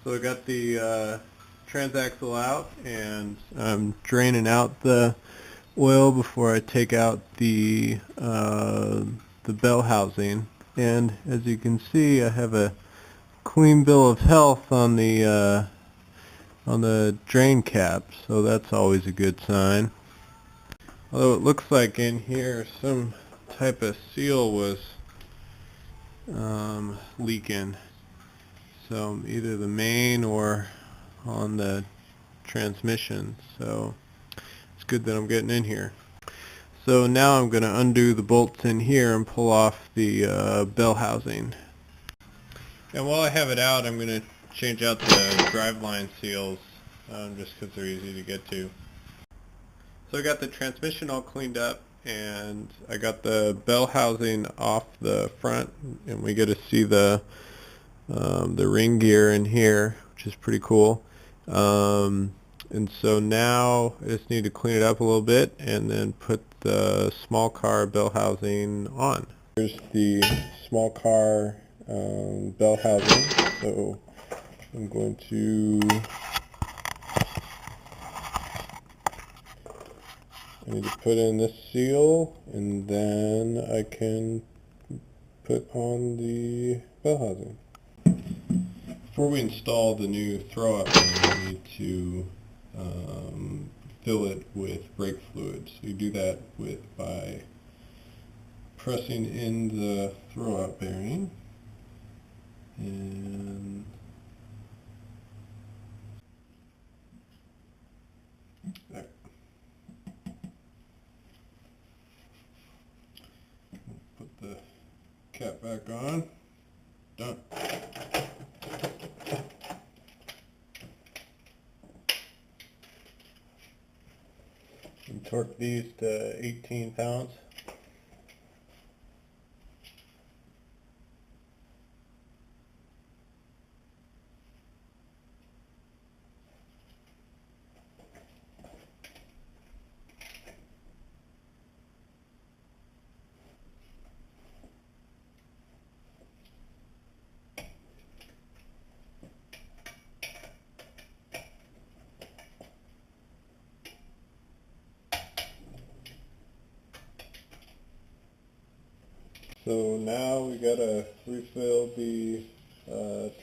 So I got the transaxle out, and I'm draining out the oil before I take out the bell housing. And as you can see, I have a clean bill of health on the drain cap, so that's always a good sign. Although it looks like in here some type of seal was leaking, so either the main or on the transmission, so it's good that I'm getting in here. So now I'm going to undo the bolts in here and pull off the bell housing. And while I have it out, I'm going to change out the driveline seals just because they're easy to get to. So I got the transmission all cleaned up, and I got the bell housing off the front, and we get to see the ring gear in here, which is pretty cool. And so now I just need to clean it up a little bit and then put the small car bell housing on. Here's the small car bell housing. So I'm going to I need to put in this seal, and then I can put on the bell housing. Before we install the new throw-up, we need to fill it with brake fluid. So you do that by pressing in the throw-up bearing, and there. Put the cap back on. Done. And torque these to 18 pounds. So now we gotta refill the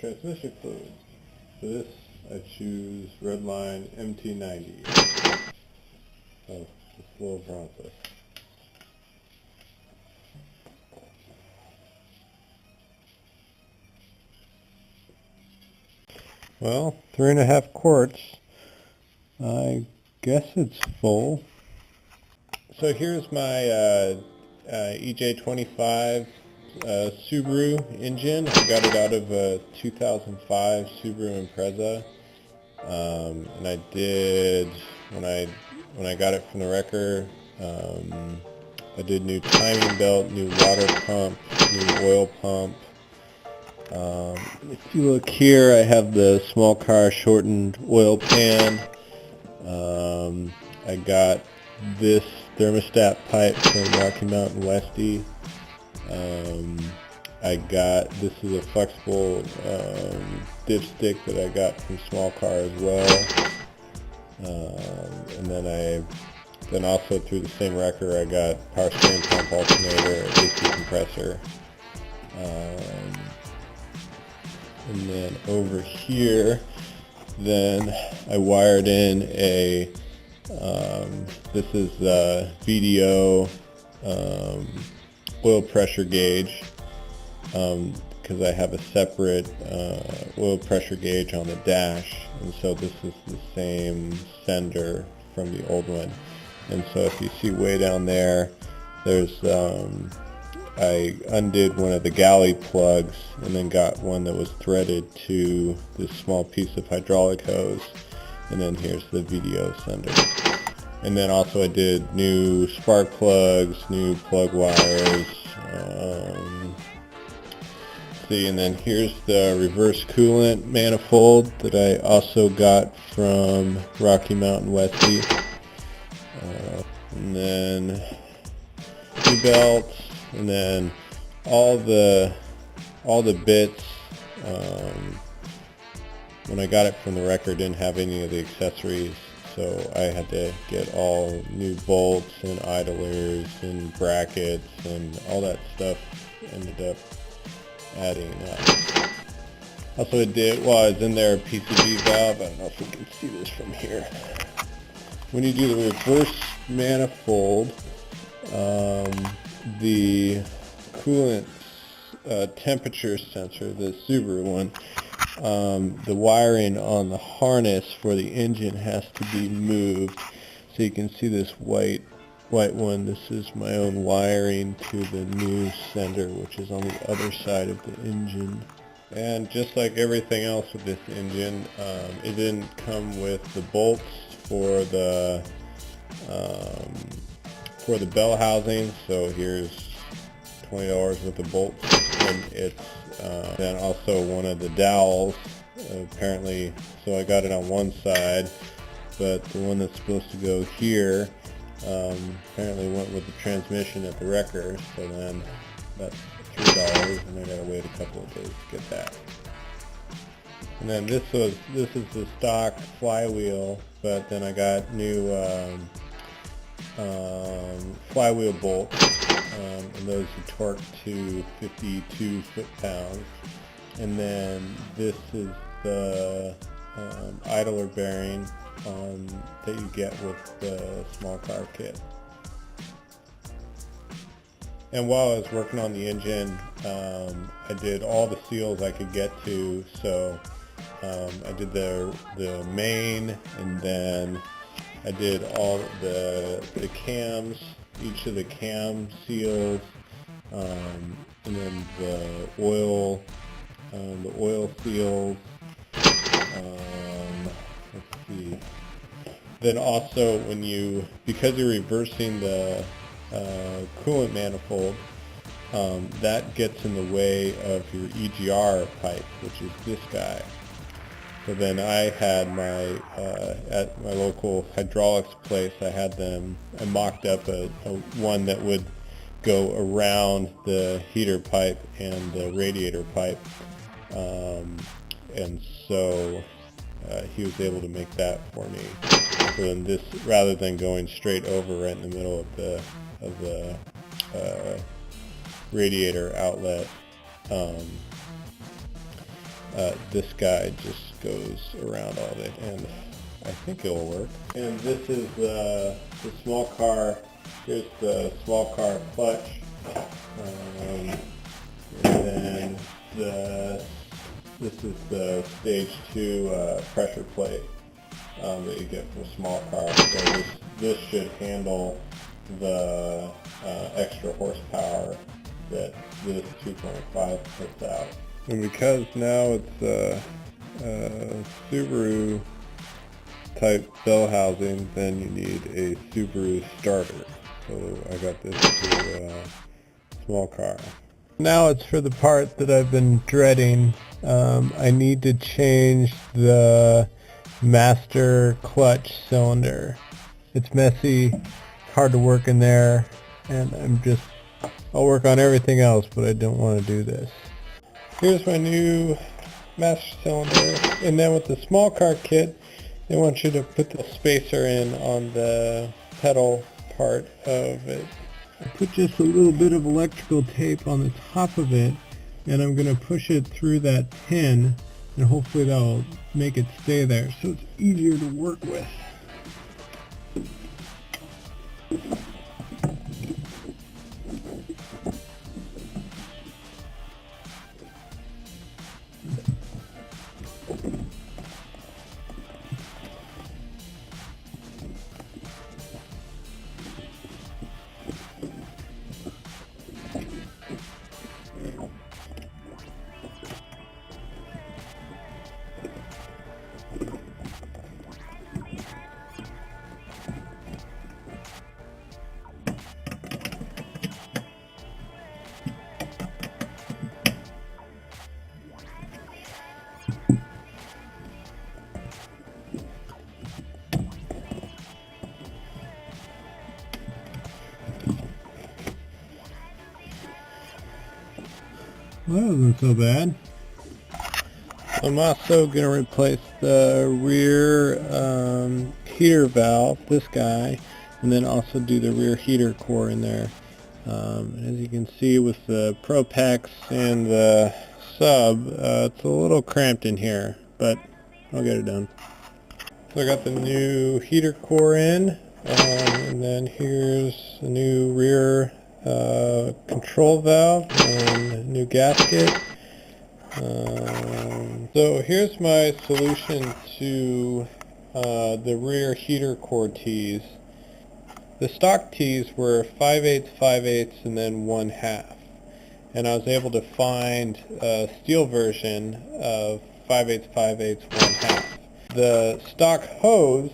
transmission fluid. For this, I choose Redline MT90. Oh, it's a little process. Well, 3.5 quarts. I guess it's full. So here's my EJ25 Subaru engine. I got it out of a 2005 Subaru Impreza, and I did when I got it from the wrecker. I did new timing belt, new water pump, new oil pump. If you look here, I have the small car shortened oil pan. I got this thermostat pipe from Rocky Mountain Westy. This is a flexible dipstick that I got from Small Car as well. And then also through the same wrecker I got power steering pump, alternator, AC compressor. And then over here, then I wired in a this is VW oil pressure gauge, because I have a separate oil pressure gauge on the dash, and so this is the same sender from the old one. And so if you see way down there, there's I undid one of the galley plugs and then got one that was threaded to this small piece of hydraulic hose, and then here's the VDO sender. And then also I did new spark plugs, new plug wires, and then here's the reverse coolant manifold that I also got from Rocky Mountain Westy. And then two belts, and then all the bits when I got it from the wrecker, it didn't have any of the accessories, so I had to get all new bolts and idlers and brackets and all that stuff. Ended up adding up. Also, it did, while I was in there, a PCV valve. I don't know if you can see this from here. When you do the reverse manifold, the coolant temperature sensor, the Subaru one, the wiring on the harness for the engine has to be moved. So you can see this white one. This is my own wiring to the new sender, which is on the other side of the engine. And just like everything else with this engine, it didn't come with the bolts for the bell housing. So here's $20 worth of bolts, and it's then also one of the dowels apparently. So I got it on one side, but the one that's supposed to go here apparently went with the transmission at the wrecker. So then that's $3, and I gotta wait a couple of days to get that. And then this is the stock flywheel, but then I got new flywheel bolts, and those are torqued to 52 foot-pounds. And then this is the idler bearing that you get with the small car kit. And while I was working on the engine, I did all the seals I could get to. So I did the main, and then I did all the cams, each of the cam seals, and then the oil seals. Let's see. Then also, because you're reversing the coolant manifold, that gets in the way of your EGR pipe, which is this guy. So then I had at my local hydraulics place, I mocked up a one that would go around the heater pipe and the radiator pipe, and so he was able to make that for me. So then this, rather than going straight over right in the middle of the radiator outlet, this guy just goes around all of it, and I think it will work. And this is the small car. Here's the small car clutch, and then this is the stage 2 pressure plate that you get from a small car. So this should handle the extra horsepower that this 2.5 puts out. And because now it's Subaru type bell housing, then you need a Subaru starter. So I got this for small car. Now it's for the part that I've been dreading. I need to change the master clutch cylinder. It's messy, hard to work in there, and I'll work on everything else, but I don't want to do this. Here's my new master cylinder, and then with the small car kit, they want you to put the spacer in on the pedal part of it. I put just a little bit of electrical tape on the top of it, and I'm going to push it through that pin, and hopefully that'll make it stay there so it's easier to work with. Well, that wasn't so bad. I'm also going to replace the rear heater valve, this guy, and then also do the rear heater core in there. As you can see with the Propex and the sub, it's a little cramped in here, but I'll get it done. So I got the new heater core in, and then here's the new rear control valve and a new gasket. So here's my solution to the rear heater core tees. The stock tees were 5/8, 5/8, and then 1/2. And I was able to find a steel version of 5/8, 5/8, 1/2. The stock hose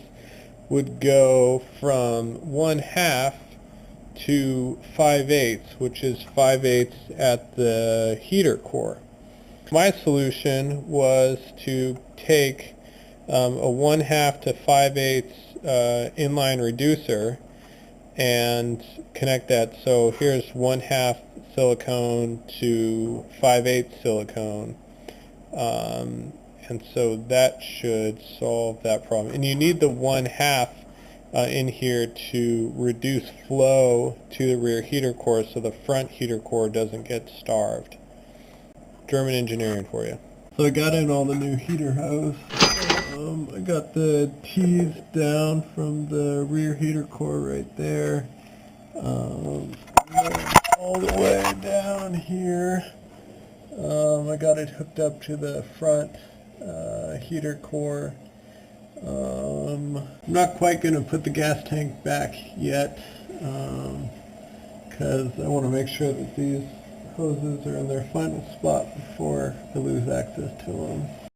would go from 1/2 to 5/8, which is 5/8 at the heater core. My solution was to take a 1/2 to 5/8 inline reducer and connect that. So here's 1/2 silicone to 5/8 silicone, and so that should solve that problem. And you need the 1/2 in here to reduce flow to the rear heater core so the front heater core doesn't get starved. German engineering for you. So I got in all the new heater hose. I got the tees down from the rear heater core right there, all the way down here. I got it hooked up to the front heater core. I'm not quite going to put the gas tank back yet, because I want to make sure that these hoses are in their final spot before I lose access to them.